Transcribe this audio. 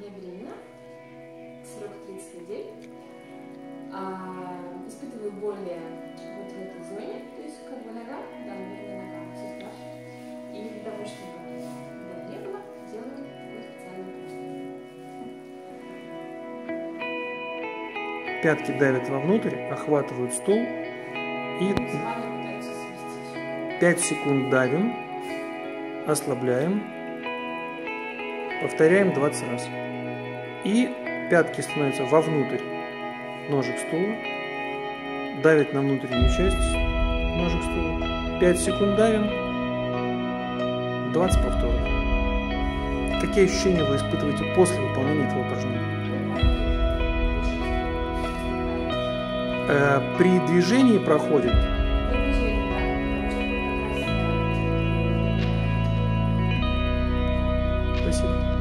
Я беременна, срок 30 недель. Испытываю боли вот в этой зоне, то есть как бы нога, да, наверное, нога, все спрашивают. И для того, чтобы боли не было, делаю вот специальную упражнение. Пятки давят вовнутрь, охватывают стул и 5 секунд давим, ослабляем, повторяем 20 раз. И пятки становятся вовнутрь ножек стула, давит на внутреннюю часть ножек стула, 5 секунд давим, 20 повторов. Какие ощущения вы испытываете после выполнения этого упражнения? При движении проходит. Спасибо.